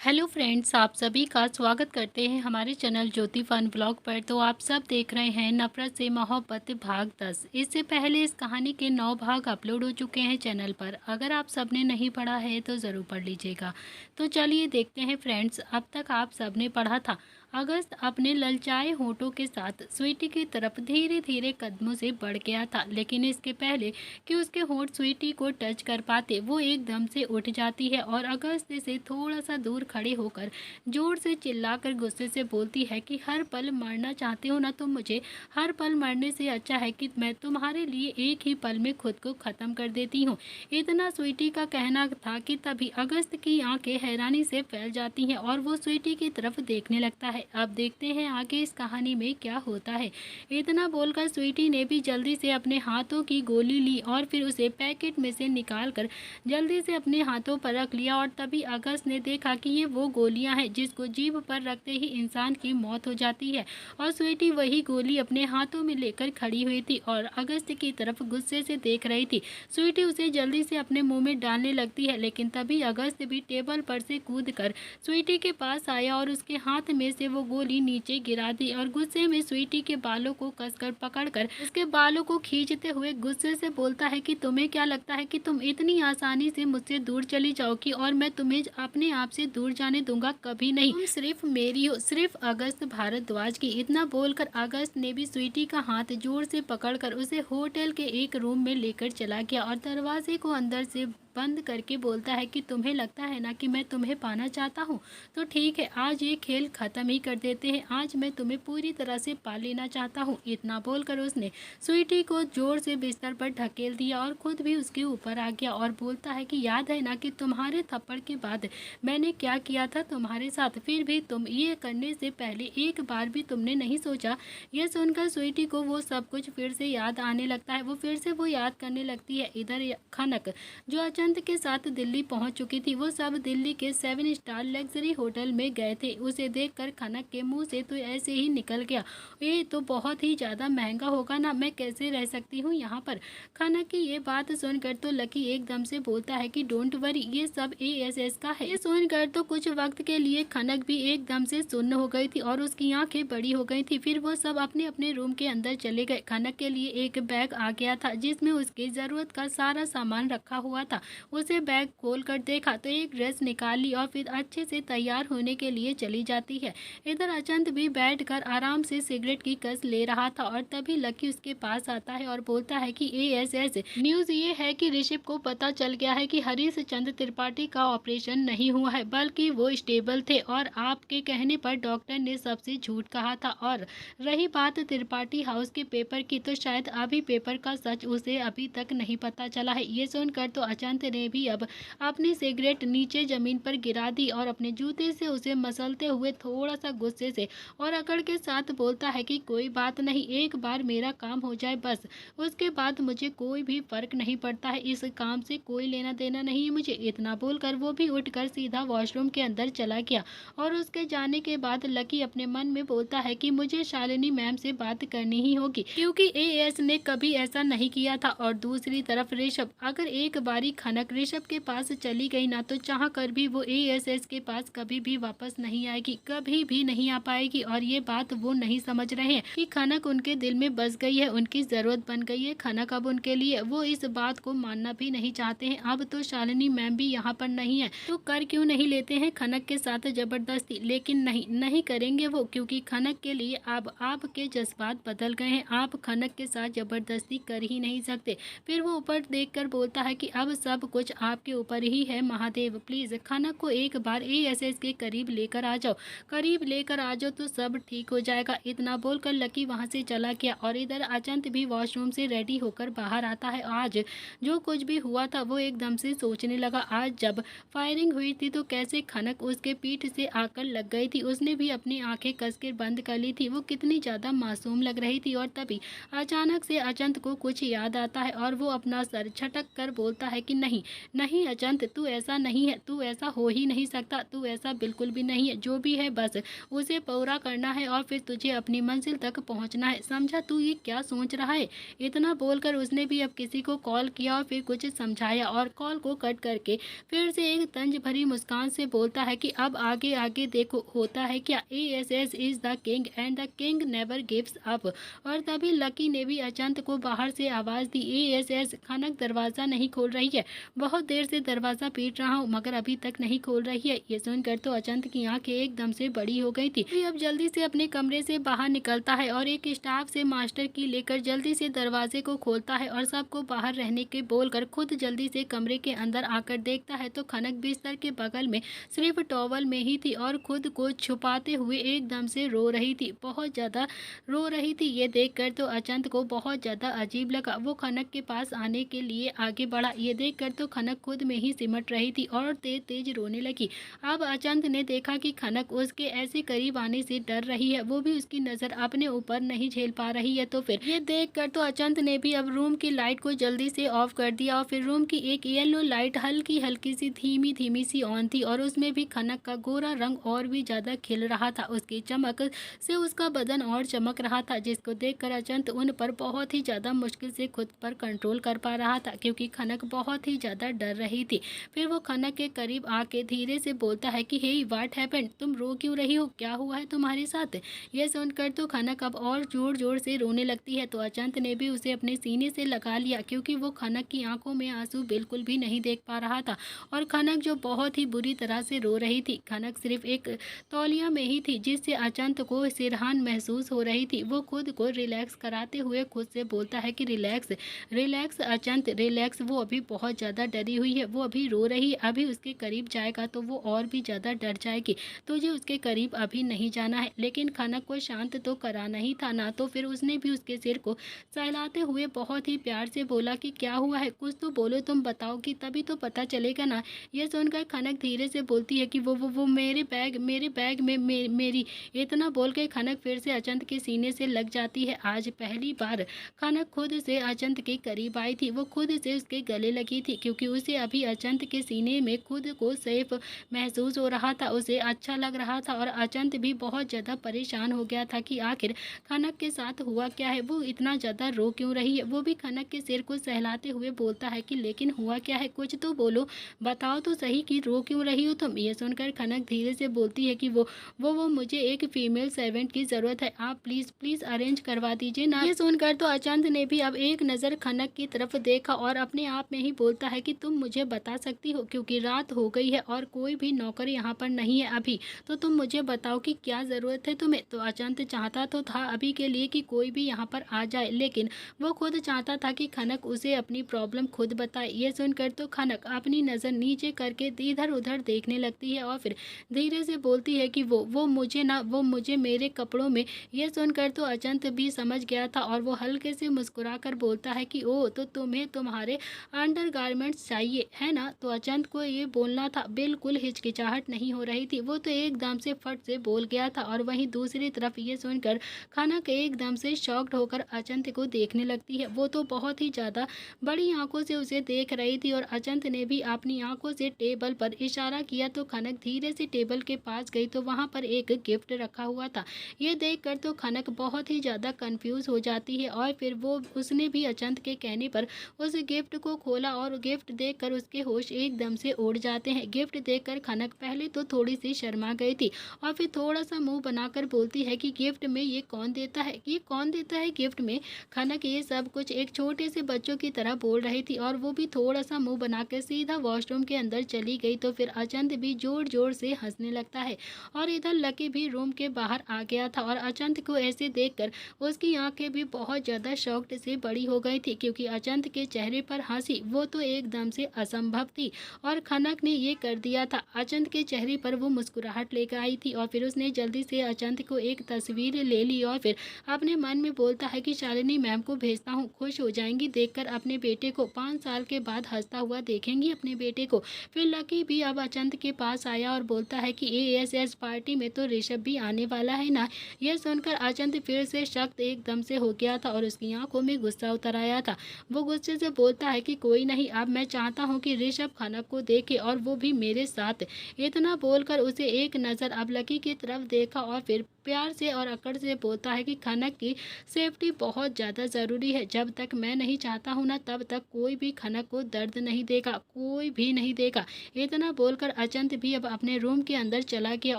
Hello friends, आप सभी का स्वागत करते हैं हमारे चैनल ज्योति फन ब्लॉग पर। तो आप सब देख रहे हैं नफरत से मोहब्बत भाग 10। इससे पहले इस कहानी के 9 भाग अपलोड हो चुके हैं चैनल पर। अगर आप सबने नहीं पढ़ा है तो ज़रूर पढ़ लीजिएगा। तो चलिए देखते हैं फ्रेंड्स, अब तक आप सबने पढ़ा था। अगस्त अपने ललचाए होठों के साथ स्वीटी की तरफ धीरे धीरे कदमों से बढ़ गया था, लेकिन इसके पहले कि उसके होंठ स्वीटी को टच कर पाते वो एकदम से उठ जाती है और अगस्त से थोड़ा सा दूर खड़े होकर जोर से चिल्लाकर गुस्से से बोलती है कि हर पल मरना चाहते हो ना तुम मुझे। हर पल मरने से अच्छा है कि मैं तुम्हारे लिए एक ही पल में खुद को ख़त्म कर देती हूँ। इतना स्वीटी का कहना था कि तभी अगस्त की आंखें हैरानी से फैल जाती हैं और वो स्वीटी की तरफ देखने लगता है। अब देखते हैं आगे इस कहानी में क्या होता है। इतना बोलकर स्वीटी ने भी जल्दी से अपने हाथों की गोली ली और फिर उसे पैकेट में से निकाल कर जल्दी से अपने हाथों पर रख लिया। और तभी अगस्त ने देखा कि ये वो गोलियां हैं जिसको जीभ पर रखते ही इंसान की मौत हो जाती है। और स्वीटी वही गोली अपने हाथों में लेकर खड़ी हुई थी और अगस्त की तरफ गुस्से से देख रही थी। स्वीटी उसे जल्दी से अपने मुंह में डालने लगती है, लेकिन तभी अगस्त भी टेबल पर से कूद कर स्वीटी के पास आया और उसके हाथ में से वो गोली नीचे गिरा दी और गुस्से में स्वीटी के बालों को कसकर पकड़कर उसके बालों को खींचते हुए गुस्से से बोलता है कि तुम्हें क्या लगता है कि तुम इतनी आसानी से मुझसे दूर चली जाओगी और मैं तुम्हें अपने आप से दूर जाने दूंगा? कभी नहीं। तुम सिर्फ मेरी हो, सिर्फ अगस्त भारद्वाज की। इतना बोलकर अगस्त ने भी स्वीटी का हाथ जोर से पकड़कर उसे होटल के एक रूम में लेकर चला गया और दरवाजे को अंदर से बंद करके बोलता है कि तुम्हें लगता है ना कि मैं तुम्हें पाना चाहता हूँ, तो ठीक है, आज ये खेल ख़त्म ही कर देते हैं। आज मैं तुम्हें पूरी तरह से पा लेना चाहता हूँ। इतना बोलकर उसने स्वीटी को जोर से बिस्तर पर ढकेल दिया और खुद भी उसके ऊपर आ गया और बोलता है कि याद है ना कि तुम्हारे थप्पड़ के बाद मैंने क्या किया था तुम्हारे साथ? फिर भी तुम ये करने से पहले एक बार भी तुमने नहीं सोचा? यह सुनकर स्वीटी को वो सब कुछ फिर से याद आने लगता है। वो फिर से वो याद करने लगती है। इधर खनक जो अचंत के साथ दिल्ली पहुंच चुकी थी, वो सब दिल्ली के 7 स्टार लग्जरी होटल में गए थे। उसे देखकर खनक के मुंह से तो ऐसे ही निकल गया, ये तो बहुत ही ज़्यादा महंगा होगा ना, मैं कैसे रह सकती हूँ यहाँ पर? खनक की ये बात सुनकर तो लकी एकदम से बोलता है कि डोंट वरी, ये सब एएसएस का है। ये सुनकर तो कुछ वक्त के लिए खनक भी एकदम से सुन्न हो गई थी और उसकी आंखें बड़ी हो गई थी। फिर वो सब अपने अपने रूम के अंदर चले गए। खनक के लिए एक बैग आ गया था जिसमें उसकी ज़रूरत का सारा सामान रखा हुआ था। उसे बैग खोल कर देखा तो एक ड्रेस निकाल ली और फिर अच्छे से तैयार होने के लिए चली जाती है। इधर अचंत भी बैठकर आराम से सिगरेट की कस ले रहा था और तभी लकी उसके पास आता है और बोलता है कि एएसएस न्यूज़ ये है कि ऋषभ को पता चल गया है कि हरीश चंद्र त्रिपाठी का ऑपरेशन नहीं हुआ है, बल्कि वो स्टेबल थे और आपके कहने पर डॉक्टर ने सबसे झूठ कहा था। और रही बात त्रिपाठी हाउस के पेपर की, तो शायद अभी पेपर का सच उसे अभी तक नहीं पता चला है। ये सुनकर तो अचंत ने भी अब अपनी सिगरेट नीचे जमीन पर गिरा दी और अपने जूते से उसे मसलते हुए थोड़ा सा गुस्से से और अकड़ के साथ बोलता है कि कोई बात नहीं, एक बार मेरा काम हो जाए बस, उसके बाद मुझे कोई भी फर्क नहीं पड़ता है, इस काम से कोई लेना देना नहीं है मुझे। इतना बोलकर वो भी उठकर सीधा वॉशरूम के अंदर चला गया और उसके जाने के बाद लकी अपने मन में बोलता है कि मुझे शालिनी मैम से बात करनी ही होगी, क्योंकि एएस ने कभी ऐसा नहीं किया था। और दूसरी तरफ ऋषभ, अगर एक बारी खनक ऋषभ के पास चली गई ना, तो चाह कर भी वो एएसएस के पास कभी भी वापस नहीं आएगी, कभी भी नहीं आ पाएगी। और ये बात वो नहीं समझ रहे हैं कि खनक उनके दिल में बस गई है, उनकी जरूरत बन गई है खनक अब उनके लिए। वो इस बात को मानना भी नहीं चाहते हैं। अब तो शालिनी मैम भी यहाँ पर नहीं है, तो कर क्यों नहीं लेते हैं खनक के साथ जबरदस्ती? लेकिन नहीं करेंगे वो, क्योंकि खनक के लिए अब आपके जज्बात बदल गए हैं। आप खनक के साथ जबरदस्ती कर ही नहीं सकते। फिर वो ऊपर देखकर बोलता है कि अब सब कुछ आपके ऊपर ही है महादेव, प्लीज खनक को एक बार एएसएस के करीब लेकर आ जाओ, करीब लेकर आ जाओ तो सब ठीक हो जाएगा। इतना बोलकर लकी वहां से चला गया और इधर अचंत भी वॉशरूम से रेडी होकर बाहर आता है। आज जो कुछ भी हुआ था वो एकदम से सोचने लगा। आज जब फायरिंग हुई थी तो कैसे खनक उसके पीठ से आकर लग गई थी, उसने भी अपनी आंखें कसकर बंद कर ली थी, वो कितनी ज्यादा मासूम लग रही थी। और तभी अचानक से अचंत को कुछ याद आता है और वो अपना सर झटक कर बोलता है कि नहीं, नहीं अचंत, तू ऐसा नहीं है, तू ऐसा हो ही नहीं सकता, तू ऐसा बिल्कुल भी नहीं है, जो भी है बस उसे पूरा करना है और फिर तुझे अपनी मंजिल तक पहुंचना है, समझा? तू ये क्या सोच रहा है? इतना बोलकर उसने भी अब किसी को कॉल किया और फिर कुछ समझाया और कॉल को कट करके फिर से एक तंज भरी मुस्कान से बोलता है कि अब आगे आगे देखो होता है क्या। ASS is the king and the king never gives up. और तभी लकी ने भी अचंत को बाहर से आवाज दी, एएसएस खनक दरवाजा नहीं खोल रही है, बहुत देर से दरवाजा पीट रहा हूँ मगर अभी तक नहीं खोल रही है। ये सुनकर तो अचंत की आंखें एकदम से बड़ी हो गई थी। फिर अब जल्दी से अपने कमरे से बाहर निकलता है और एक स्टाफ से मास्टर की लेकर जल्दी से दरवाजे को खोलता है और सबको बाहर रहने के बोलकर खुद जल्दी से कमरे के अंदर आकर देखता है तो खनक बिस्तर के बगल में सिर्फ टॉवल में ही थी और खुद को छुपाते हुए एकदम से रो रही थी, बहुत ज्यादा रो रही थी। ये देखकर तो अचंत को बहुत ज्यादा अजीब लगा। वो खनक के पास आने के लिए आगे बढ़ा। ये देखकर तो खनक खुद में ही सिमट रही थी और तेज तेज रोने लगी। अब अचंत ने देखा कि खनक उसके ऐसे करीब आने से डर रही है, वो भी उसकी नजर अपने ऊपर नहीं झेल पा रही है। तो फिर ये देखकर तो अचंत ने भी अब रूम की लाइट को जल्दी से ऑफ कर दिया और फिर रूम की एक येलो लाइट हल्की हल्की सी धीमी धीमी सी ऑन थी और उसमें भी खनक का गोरा रंग और भी ज्यादा खिल रहा था। उसकी चमक से उसका बदन और चमक रहा था, जिसको देखकर अचंत उन पर बहुत ही ज्यादा मुश्किल से खुद पर कंट्रोल कर पा रहा था क्योंकि खनक बहुत ही ज्यादा डर रही थी। फिर वो खनक के करीब आके धीरे से बोलता है कि हे व्हाट हैपेंड, तुम रो क्यों रही हो, क्या हुआ है तुम्हारे साथ? यह सुनकर तो खनक अब और जोर जोर से रोने लगती है। तो अचंत ने भी उसे अपने सीने से लगा लिया क्योंकि वो खनक की आंखों में आंसू बिल्कुल भी नहीं देख पा रहा था और खनक जो बहुत ही बुरी तरह से रो रही थी। खनक सिर्फ एक तौलिया में ही थी जिससे अचंत को सिरहान महसूस हो रही थी। वो खुद को रिलैक्स कराते हुए खुद से बोलता है कि रिलैक्स रिलैक्स अचंत रिलैक्स। वो अभी बहुत ज़्यादा डरी हुई है, वो अभी रो रही है, अभी उसके करीब जाएगा तो वो और भी ज़्यादा डर जाएगी। तुझे उसके करीब अभी नहीं जाना है। लेकिन खनक को शांत तो कराना ही था ना, तो फिर उसने भी उसके सिर को सहलाते हुए बहुत ही प्यार से बोला कि क्या हुआ है, कुछ तो बोलो, तुम बताओगी तभी तो पता चलेगा ना। यह सुनकर खनक धीरे से बोलती है कि वो मेरे बैग में मेरी। इतना बोल के खनक फिर से अचंत के सीने से लग जाती है। आज पहली बार खनक खुद से अचंत के करीब आई थी, वो खुद से उसके गले लगी थी क्योंकि उसे अभी अचंत के सीने में खुद को सेफ महसूस हो रहा था, उसे अच्छा लग रहा था। और अचंत भी बहुत ज़्यादा परेशान हो गया था कि आखिर खनक के साथ हुआ क्या है, वो इतना ज़्यादा रो क्यों रही है। वो भी खनक के सिर को सहलाते हुए बोलता है कि लेकिन हुआ क्या है, कुछ तो बोलो, बताओ तो सही कि रो क्यों रही हो तुम। ये सुनकर खनक धीरे से बोलती है कि वो मुझे एक फीमेल सर्वेंट की ज़रूरत है, आप प्लीज़ प्लीज़ अरेंज करवा दीजिए ना। ये सुनकर तो अचंत ने भी अब एक नज़र खनक की तरफ देखा और अपने आप में ही बोलता है कि तुम मुझे बता सकती हो क्योंकि रात हो गई है और कोई भी नौकर यहाँ पर नहीं है अभी, तो तुम मुझे बताओ कि क्या ज़रूरत है तुम्हें। तो अचंत चाहता तो था अभी के लिए कि कोई भी यहाँ पर आ जाए, लेकिन वो खुद चाहता था कि खनक उसे अपनी प्रॉब्लम खुद बताए। ये सुनकर तो खनक अपनी नज़र नीचे करके इधर उधर देखने लगती है और फिर धीरे से बोलती है कि वो मुझे मेरे कपड़ों में। ये सुनकर तो अचंत भी समझ गया था और वो हल्के से मुस्कुरा कर बोलता है कि ओ, तो तुम्हें तुम्हारे अंडरगारमेंट्स चाहिए है ना। तो अचंत को ये बोलना था, बिल्कुल हिचकिचाहट नहीं हो रही थी, वो तो एकदम से फट से बोल गया था। और वहीं दूसरी तरफ ये सुनकर खनक एकदम से शॉक्ड होकर अचंत को देखने लगती है। वो तो बहुत ही ज़्यादा बड़ी आंखों से उसे देख रही थी और अचंत ने भी अपनी आंखों से टेबल पर इशारा किया तो खनक धीरे से टेबल के पास गई तो वहाँ पर एक गिफ्ट रखा हुआ था। ये देखकर तो खनक बहुत ही ज़्यादा कंफ्यूज हो जाती है और फिर उसने भी अचंत के कहने पर उस गिफ्ट को खोला और गिफ्ट देखकर उसके होश एकदम से उड़ जाते हैं। गिफ्ट देखकर खनक पहले तो थोड़ी सी शर्मा गई थी और फिर थोड़ा सा मुंह बनाकर बोलती है कि गिफ्ट में ये कौन देता है, ये कौन देता है गिफ्ट में। खनक ये सब कुछ एक छोटे से बच्चों की तरह बोल रही थी और वो भी थोड़ा सा मुंह बनाकर सीधा वॉशरूम के अंदर चली गई। तो फिर अचंत भी जोर जोर से हंसने लगता है और इधर लकी भी रूम के बाहर आ गया था और अचंत को ऐसे देखकर उसकी आंखें भी बहुत ज़्यादा शॉक्ड से बड़ी हो गई थी क्योंकि अचंत के चेहरे पर हंसी वो तो एकदम से असंभव थी और खनक ने ये कर दिया था। अचंत के चेहरे पर वो मुस्कुराहट लेकर आई थी और फिर उसने जल्दी से अचंत को एक तस्वीर ले ली और फिर अपने मन में बोलता है कि शालिनी मैम को भेजता हूँ, खुश हो जाएंगी देखकर अपने बेटे को, 5 साल के बाद हंसता हुआ देखेंगी अपने बेटे को। फिर लकी भी अब अचंत के पास आया और बोलता है कि एएसएस पार्टी में तो ऋषभ भी आने वाला है ना। यह सुनकर अचंत फिर से एकदम से हो गया था और उसकी आंखों में गुस्सा उतर आया था। वो गुस्से से बोलता है कि कोई नहीं, अब मैं चाहता हूँ कि ऋषभ खनक को देखे और वो भी मेरे साथ। इतना बोलकर उसे एक नज़र अब लकी की तरफ देखा और फिर प्यार से और अकड़ से बोलता है कि खनक की सेफ्टी बहुत ज़्यादा ज़रूरी है। जब तक मैं नहीं चाहता हूँ ना तब तक कोई भी खनक को दर्द नहीं देगा, कोई भी नहीं देगा। इतना बोलकर अचंत भी अब अपने रूम के अंदर चला गया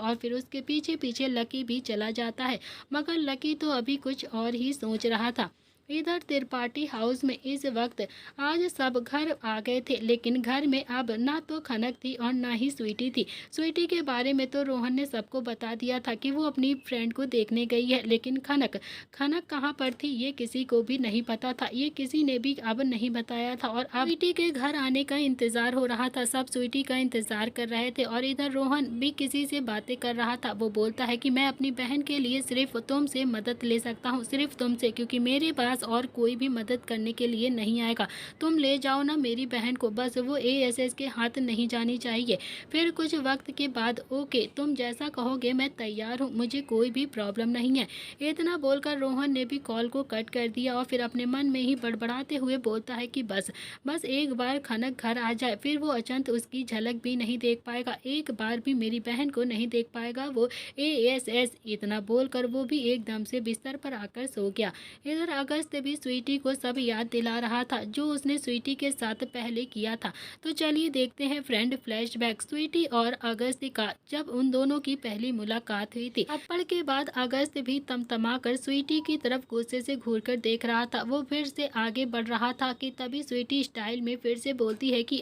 और फिर उसके पीछे पीछे लकी भी चला जाता है। मगर लकी तो अभी कुछ और ही सोच रहा था। इधर त्रिपाठी हाउस में इस वक्त आज सब घर आ गए थे, लेकिन घर में अब ना तो खनक थी और ना ही स्वीटी थी। स्वीटी के बारे में तो रोहन ने सबको बता दिया था कि वो अपनी फ्रेंड को देखने गई है, लेकिन खनक खनक कहाँ पर थी ये किसी को भी नहीं पता था। ये किसी ने भी अब नहीं बताया था और अब स्वीटी के घर आने का इंतजार हो रहा था। सब स्वीटी का इंतजार कर रहे थे और इधर रोहन भी किसी से बातें कर रहा था। वो बोलता है कि मैं अपनी बहन के लिए सिर्फ तुमसे मदद ले सकता हूँ, सिर्फ तुमसे, क्योंकि मेरे पास और कोई भी मदद करने के लिए नहीं आएगा। तुम ले जाओ ना मेरी बहन को, बस वो एएसएस के हाथ नहीं जानी चाहिए। फिर कुछ वक्त के बाद ओके तुम जैसा कहोगे मैं तैयार हूँ, मुझे कोई भी प्रॉब्लम नहीं है। इतना बोलकर रोहन ने भी कॉल को कट कर दिया और फिर अपने मन में ही बड़बड़ाते हुए बोलता है कि बस बस एक बार खनक घर आ जाए, फिर वो अचंत उसकी झलक भी नहीं देख पाएगा, एक बार भी मेरी बहन को नहीं देख पाएगा वो एएसएस। इतना बोलकर वो भी एकदम से बिस्तर पर आकर सो गया। इधर अगस्त भी स्वीटी को सब याद दिला रहा था जो उसने स्वीटी के साथ पहले किया था। तो चलिए देखते हैं फ्रेंड फ्लैशबैक स्वीटी और अगस्त का, जब उन दोनों की पहली मुलाकात हुई थी। थप्पड़ के बाद अगस्त भी तमतमाकर स्वीटी की तरफ गुस्से से घूरकर देख रहा था। वो फिर से आगे बढ़ रहा था कि तभी स्वीटी स्टाइल में फिर से बोलती है कि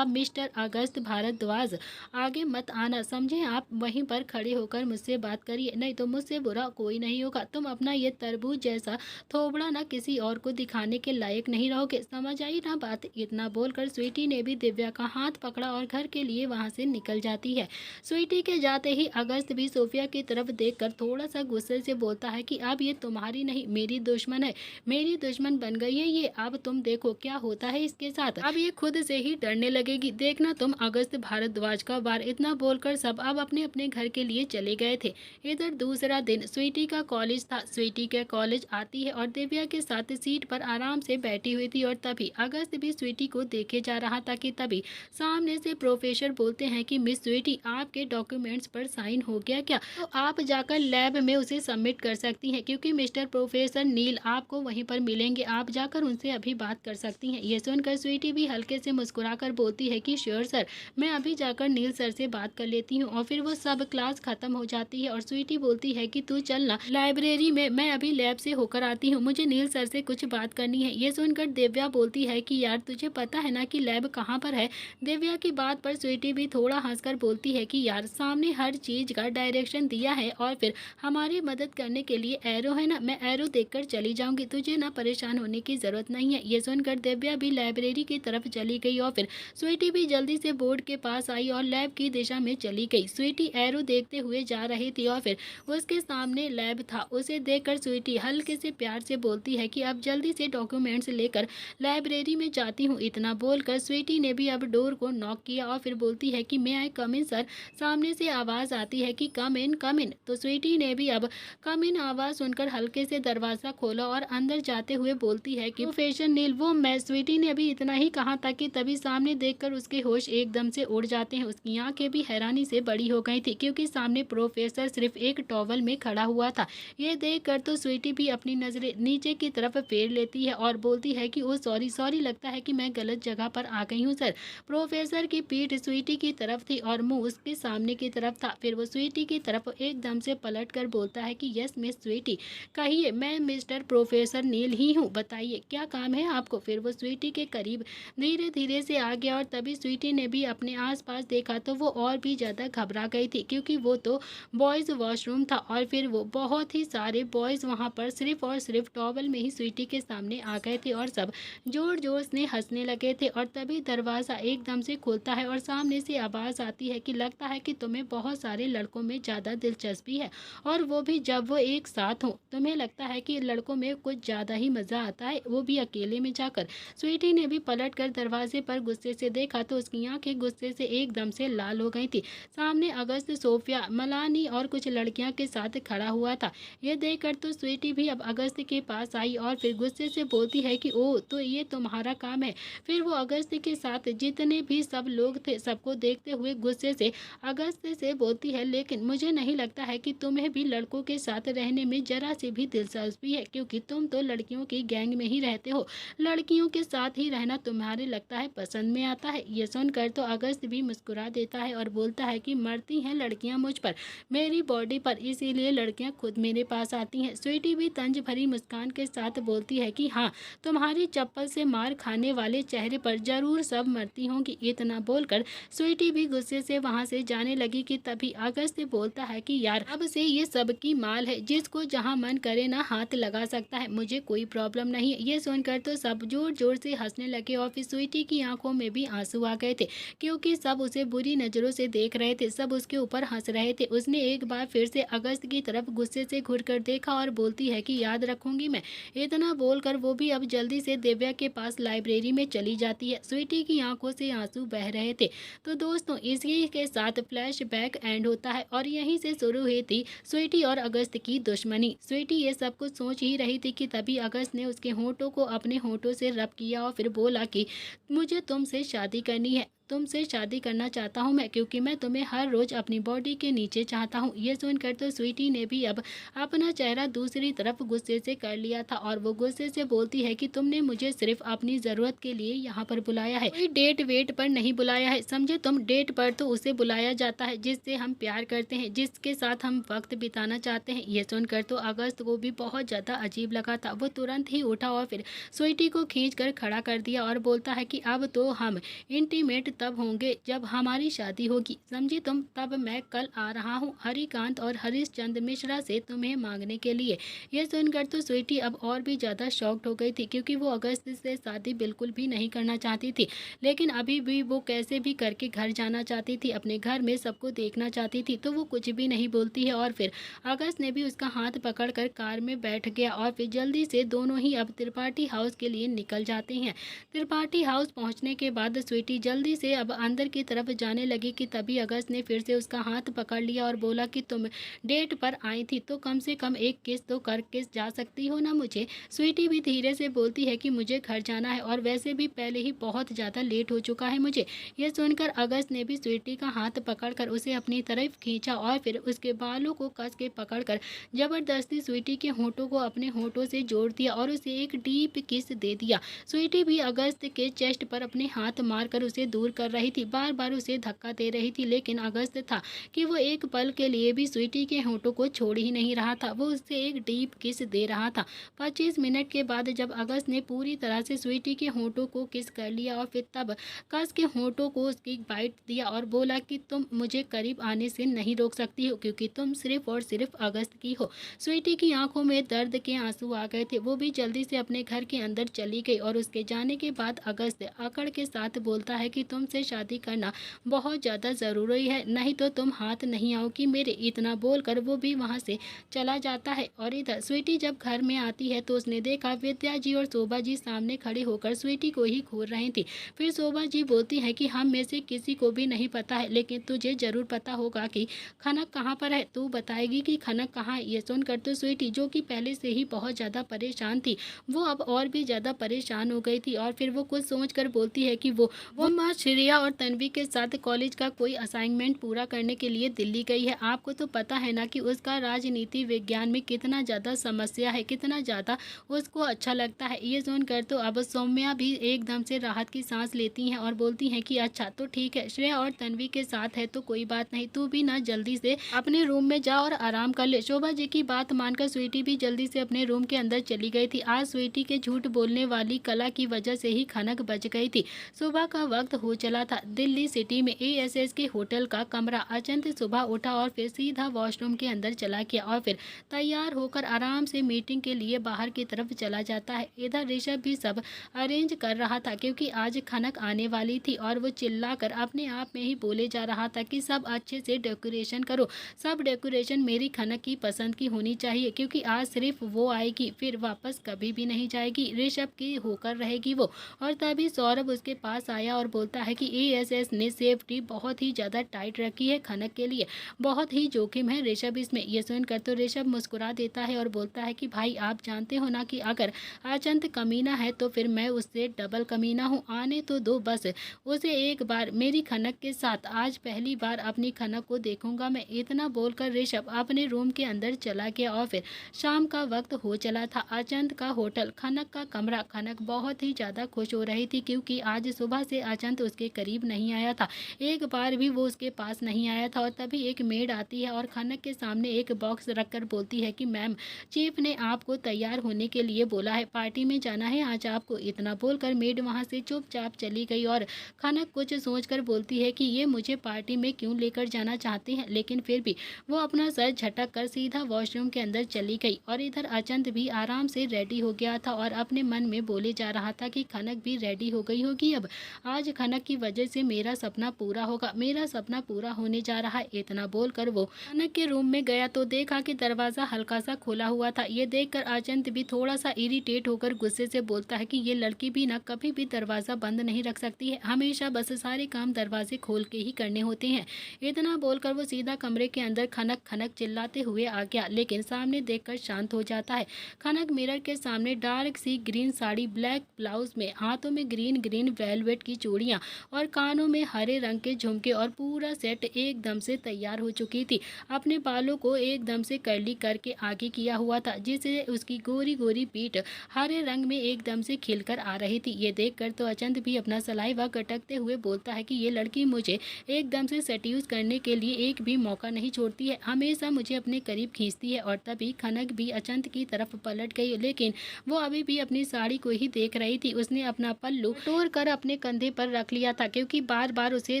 मिस्टर अगस्त भारद्वाज, आगे मत आना, समझे? आप वहीं पर खड़े होकर मुझसे बात करिए, नहीं तो मुझसे बुरा कोई नहीं होगा। तुम अपना ये तरबूज जैसा थोबड़ा ना किसी और को दिखाने के लायक नहीं रहोगे, समझ आई ना बात? इतना बोलकर स्वीटी ने भी दिव्या का हाथ पकड़ा और घर के लिए वहां से निकल जाती है। स्वीटी के जाते ही अगस्त भी सोफिया की तरफ देखकर थोड़ा सा गुस्से से बोलता है कि अब ये तुम्हारी नहीं मेरी दुश्मन है, मेरी दुश्मन बन गई है ये। अब तुम देखो क्या होता है इसके साथ, अब ये खुद से ही डरने लगेगी, देखना तुम अगस्त भारद्वाज का वार। इतना बोलकर सब अब अपने अपने घर के लिए चले गए थे। इधर दूसरा दिन स्वीटी का कॉलेज था। स्वीटी के कॉलेज आती है और दिव्या के साथ सीट पर आराम से बैठी हुई थी और तभी अगस्त भी स्वीटी को देखे जा रहा था कि तभी सामने से प्रोफेसर बोलते हैं कि मिस स्वीटी आपके डॉक्यूमेंट्स पर साइन हो गया क्या? तो आप जाकर लैब में उसे सबमिट कर सकती हैं, क्योंकि मिस्टर प्रोफेसर नील आपको वहीं पर मिलेंगे, आप जाकर उनसे अभी बात कर सकती हैं। ये सुनकर स्वीटी भी हल्के से मुस्कुराकर बोलती है कि श्योर सर, मैं अभी जाकर नील सर से बात कर लेती हूँ। और फिर वो सब क्लास खत्म हो जाती है और स्वीटी बोलती है कि तू चलना लाइब्रेरी में, मैं अभी लैब से होकर आती हूँ, मुझे नील सर से कुछ बात करनी है। ये सुनकर दिव्या बोलती है कि यार तुझे पता है ना कि लैब कहाँ पर है? दिव्या की बात पर स्वीटी भी थोड़ा हंसकर बोलती है कि यार सामने हर चीज का डायरेक्शन दिया है और फिर हमारी मदद करने के लिए एरो है ना, मैं एरो देखकर चली जाऊंगी, तुझे ना परेशान होने की जरूरत नहीं है। ये सुनकर दिव्या भी लाइब्रेरी की तरफ चली गई और फिर स्वीटी भी जल्दी से बोर्ड के पास आई और लैब की दिशा में चली गई। स्वीटी एरो देखते हुए जा रही थी और फिर उसके सामने लैब था। उसे देखकर स्वीटी हल्के से प्यार से बोलती है कि अब जल्दी से डॉक्यूमेंट्स लेकर लाइब्रेरी में जाती हूँ। इतना बोलकर स्वीटी ने भी अब डोर को नॉक किया और फिर बोलती है कि मैं आई कम इन सर। सामने से आवाज आती है कि कम इन कम इन। तो स्वीटी ने भी अब कम इन आवाज सुनकर हल्के से दरवाजा खोला और अंदर जाते हुए बोलती है कि प्रोफेसर नील वो मैं। स्वीटी ने अभी इतना ही कहा था कि तभी सामने देखकर उसके होश एकदम से उड़ जाते हैं। उसकी आंखें भी हैरानी से बड़ी हो गई थी क्योंकि सामने प्रोफेसर सिर्फ एक टॉवल में खड़ा हुआ था। ये देखकर तो स्वीटी भी अपनी नजरें नीचे की तरफ फेर लेती है और बोलती है कि ओ सॉरी सॉरी, लगता है कि मैं गलत जगह पर आ गई हूँ सर। प्रोफेसर की पीठ स्वीटी की तरफ थी और मुंह उसके सामने की तरफ था। फिर वो स्वीटी की तरफ एकदम से पलट कर बोलता है कि यस मिस स्वीटी, कहिए, मैं मिस्टर प्रोफेसर नील ही हूँ, बताइए क्या काम है आपको? फिर वो स्वीटी के करीब धीरे धीरे से आ गया और तभी स्वीटी ने भी अपने आसपास देखा तो वो और भी ज़्यादा घबरा गई थी क्योंकि वो तो बॉयज़ वॉशरूम था और फिर वो बहुत ही सारे बॉयज़ वहाँ पर सिर्फ और सिर्फ टॉवल में ही स्वीटी के सामने आ गए थे और सब जोर जोर से हंसने लगे थे। और तभी दरवाज़ा एकदम से खुलता है और सामने से आवाज़ आती है कि लगता है कि तुम्हें बहुत सारे लड़कों में ज़्यादा दिलचस्पी है और वो भी जब वो एक साथ हो। तुम्हें लगता है कि लड़कों में कुछ ज़्यादा ही मज़ा आता है, वो भी अकेले में जाकर। स्वीटी ने भी पलट कर दरवाजे पर गुस्से से देखा तो उसकी आंखें गुस्से से एकदम से लाल हो गई थी। सामने अगस्त, सोफिया, मलानी और कुछ लड़कियां के साथ खड़ा हुआ था। यह देखकर तो स्वीटी भी अब अगस्त के पास पास आई और फिर गुस्से से बोलती है कि ओह तो ये तुम्हारा काम है। फिर वो अगस्त के साथ जितने भी सब लोग थे सबको देखते हुए गुस्से से अगस्त से बोलती है, लेकिन मुझे नहीं लगता है कि तुम्हें भी लड़कों के साथ रहने में जरा सी भी दिलचस्पी है, क्योंकि तुम तो लड़कियों की गैंग में ही रहते हो। लड़कियों के साथ ही रहना तुम्हारे लगता है पसंद में आता है। ये सुनकर तो अगस्त भी मुस्कुरा देता है और बोलता है कि मरती हैं लड़कियां मुझ पर, मेरी बॉडी पर, इसीलिए लड़कियां खुद मेरे पास आती हैं। स्वीटी भी तंज भरी मुस्कान के साथ बोलती है कि हाँ, तुम्हारी चप्पल से मार खाने वाले चेहरे पर जरूर सब मरती होंगी। इतना बोलकर स्वीटी भी गुस्से से वहां से जाने लगी कि तभी अगस्त बोलता है कि यार अब से ये सबकी माल है, जिसको जहां मन करे ना हाथ लगा सकता है, मुझे कोई प्रॉब्लम नहीं है। ये सुनकर तो सब जोर जोर से हंसने लगे और फिर स्वीटी की आंखों में भी आंसू आ गए थे, क्योंकि सब उसे बुरी नजरों से देख रहे थे, सब उसके ऊपर हंस रहे थे। उसने एक बार फिर से अगस्त की तरफ गुस्से से घुरकर देखा और बोलती है कि याद रखूंगी मैं। इतना बोलकर वो भी अब जल्दी से दिव्या के पास लाइब्रेरी में चली जाती है। स्वीटी की आंखों से आंसू बह रहे थे। तो दोस्तों इसी के साथ फ्लैशबैक एंड होता है और यहीं से शुरू हुई थी स्वीटी और अगस्त की दुश्मनी। स्वीटी ये सब कुछ सोच ही रही थी कि तभी अगस्त ने उसके होंठों को अपने होंठों से रब किया और फिर बोला कि मुझे तुमसे शादी करनी है, तुमसे शादी करना चाहता हूँ मैं, क्योंकि मैं तुम्हें हर रोज अपनी बॉडी के नीचे चाहता हूँ। ये सुनकर तो स्वीटी ने भी अब अपना चेहरा दूसरी तरफ गुस्से से कर लिया था और वो गुस्से से बोलती है कि तुमने मुझे सिर्फ अपनी जरूरत के लिए यहाँ पर बुलाया है, कोई डेट वेट पर नहीं बुलाया है, समझे तुम। डेट पर तो उसे बुलाया जाता है जिससे हम प्यार करते हैं, जिसके साथ हम वक्त बिताना चाहते हैं। ये सुनकर तो अगस्त को भी बहुत ज्यादा अजीब लगा था। वो तुरंत ही उठा और फिर स्वीटी को खींच कर खड़ा कर दिया और बोलता है कि अब तो हम इंटीमेट तब होंगे जब हमारी शादी होगी, समझी तुम। तब मैं कल आ रहा हूँ हरिकांत और हरिश्चंद्र मिश्रा से तुम्हें मांगने के लिए। यह सुनकर तो स्वीटी अब और भी ज़्यादा शॉक्ड हो गई थी, क्योंकि वो अगस्त से शादी बिल्कुल भी नहीं करना चाहती थी, लेकिन अभी भी वो कैसे भी करके घर जाना चाहती थी, अपने घर में सबको देखना चाहती थी। तो वो कुछ भी नहीं बोलती है और फिर अगस्त ने भी उसका हाथ पकड़कर कार में बैठ गया और फिर जल्दी से दोनों ही अब त्रिपाठी हाउस के लिए निकल जाते हैं। त्रिपाठी हाउस पहुंचने के बाद स्वीटी जल्दी से अब अंदर की तरफ जाने लगी कि तभी अगस्त ने फिर से उसका हाथ पकड़ लिया और बोला कि तुम डेट पर आई थी तो कम से कम एक किस तो करके जा सकती हो ना मुझे। स्वीटी भी धीरे से बोलती है कि मुझे घर जाना है और वैसे भी पहले ही बहुत ज़्यादा लेट हो चुका है मुझे। यह सुनकर अगस्त ने भी स्वीटी का हाथ पकड़कर उसे अपनी तरफ खींचा और फिर उसके बालों को कस के पकड़कर जबरदस्ती स्वीटी के होंठों को अपने होंठों से जोड़ दिया और उसे एक डीप किस दे दिया। स्वीटी भी अगस्त के चेस्ट पर अपने हाथ मारकर उसे दूर कर रही थी, बार बार उसे धक्का दे रही थी, लेकिन अगस्त था कि वो एक पल के लिए भी स्वीटी के होंठों को छोड़ ही नहीं रहा था। वो उससे एक डीप किस दे रहा था। 25 मिनट के बाद जब अगस्त ने पूरी तरह से स्वीटी के होंठों को किस कर लिया और फिर तब कस के होंठों को उसकी बाइट दिया और बोला कि तुम मुझे करीब आने से नहीं रोक सकती हो, क्योंकि तुम सिर्फ और सिर्फ अगस्त की हो। स्वीटी की आंखों में दर्द के आंसू आ गए थे। वो भी जल्दी से अपने घर के अंदर चली गई और उसके जाने के बाद अगस्त अकड़ के साथ बोलता है कि तुमसे शादी करना बहुत ज़्यादा ज़रूरी है, नहीं तो तुम हाथ नहीं आओगी मेरे। इतना बोलकर वो भी वहाँ से चला जाता है। और इधर स्वीटी जब घर में आती है तो उसने देखा विद्या जी और शोभा जी सामने खड़े होकर स्वीटी को ही घूर रही थी। फिर शोभा जी बोलती है कि हम में से किसी को भी नहीं पता है, लेकिन तुझे जरूर पता होगा कि खनक कहाँ पर है, तू बताएगी कि खनक कहाँ है। ये सुनकर तो स्वीटी, जो कि पहले से ही बहुत ज़्यादा परेशान थी, वो अब और भी ज़्यादा परेशान हो गई थी और फिर वो कुछ सोच कर बोलती है कि वो माँ श्रेया और तन्वी के साथ कॉलेज का कोई असाइनमेंट पूरा करने के लिए दिल्ली गई है। आपको तो पता है ना कि उसका राजनीति विज्ञान में कितना ज़्यादा समस्या है, कितना ज़्यादा उसको अच्छा लगता है। ये सुनकर तो अब सौम्या भी एकदम से राहत की सांस लेती हैं और बोलती हैं कि अच्छा तो ठीक है, श्रेया और तन्वी के साथ है तो कोई बात नहीं, तू भी ना जल्दी से अपने रूम में जा और आराम कर ले। शोभा जी की बात मानकर स्वीटी भी जल्दी से अपने रूम के अंदर चली गई थी। आज स्वीटी के झूठ बोलने वाली कला की वजह से ही खनक बच गई थी। सुबह का वक्त हो चला था। दिल्ली सिटी में एएसएस के होटल का कमरा। अचंत सुबह उठा और फिर सीधा वॉशरूम के अंदर चला गया और फिर तैयार होकर आराम से मीटिंग के लिए बाहर की तरफ चला जाता है। इधर ऋषभ भी सब अरेंज कर रहा था, क्योंकि आज खनक आने वाली थी और वो चिल्लाकर अपने आप में ही बोले जा रहा था कि सब अच्छे से डेकोरेशन करो, सब डेकोरेशन मेरी खनक की पसंद की होनी चाहिए, क्योंकि आज सिर्फ वो आएगी, फिर वापस कभी भी नहीं जाएगी, ऋषभ की होकर रहेगी वो। और तभी सौरभ उसके पास आया और बोलता है है कि एएसएस ने सेफ्टी बहुत ही ज़्यादा टाइट रखी है, खनक के लिए बहुत ही जोखिम है ऋषभ इसमें। ये सुनकर तो ऋषभ मुस्कुरा देता है और बोलता है कि भाई आप जानते हो ना कि अगर अचंत कमीना है तो फिर मैं उससे डबल कमीना हूँ, आने तो दो बस उसे एक बार मेरी खनक के साथ। आज पहली बार अपनी खनक को देखूंगा मैं। इतना बोलकर ऋषभ अपने रूम के अंदर चला गया और फिर शाम का वक्त हो चला था। अचंत का होटल, खनक का कमरा। खनक बहुत ही ज़्यादा खुश हो रही थी क्योंकि आज सुबह से अचंत उसके करीब नहीं आया था, एक बार भी वो उसके पास नहीं आया था। और तभी एक मेड आती है और खनक के सामने एक बॉक्स रखकर बोलती है कि मैम, चीफ ने आपको तैयार होने के लिए बोला है, पार्टी में जाना है आज आपको। इतना बोलकर मेड वहाँ से चुपचाप चली गई और खनक कुछ सोचकर बोलती है कि ये मुझे पार्टी में क्यों लेकर जाना चाहते हैं, लेकिन फिर भी वो अपना सर झटक कर सीधा वॉशरूम के अंदर चली गई। और इधर अचंत भी आराम से रेडी हो गया था और अपने मन में बोले जा रहा था कि खनक भी रेडी हो गई होगी, अब आज खनक की वजह से मेरा सपना पूरा होगा, मेरा सपना पूरा होने जा रहा है। इतना बोलकर वो खनक के रूम में गया तो देखा कि दरवाज़ा हल्का सा खुला हुआ था। ये देखकर अचंत भी थोड़ा सा इरिटेट होकर गुस्से से बोलता है कि ये लड़की भी ना कभी भी दरवाज़ा बंद नहीं रख सकती है, हमेशा बस सारे काम दरवाजे खोल के ही करने होते हैं। इतना बोलकर वो सीधा कमरे के अंदर खनक खनक चिल्लाते हुए आ गया, लेकिन सामने देखकर शांत हो जाता है। खनक मिरर के सामने डार्क सी ग्रीन साड़ी, ब्लैक ब्लाउज में, हाथों में ग्रीन ग्रीन वेलवेट की चूड़ियाँ और कानों में हरे रंग के झुमके और पूरा सेट एकदम से तैयार हो चुकी थी। अपने बालों को एकदम से कर्ली करके आगे किया हुआ था, जिससे उसकी गोरी गोरी पीठ हरे रंग में एकदम से खिलकर आ रही थी। ये देखकर तो अचंत भी अपना सलाइवा गटकते हुए बोलता है कि ये लड़की मुझे एकदम से सेड्यूस करने के लिए एक भी मौका नहीं छोड़ती है, हमेशा मुझे अपने करीब खींचती है। और तभी खनक भी अचंत की तरफ पलट गई, लेकिन वो अभी भी अपनी साड़ी को ही देख रही थी। उसने अपना पल्लू तोड़ कर अपने कंधे पर रख लिया था क्योंकि बार बार उसे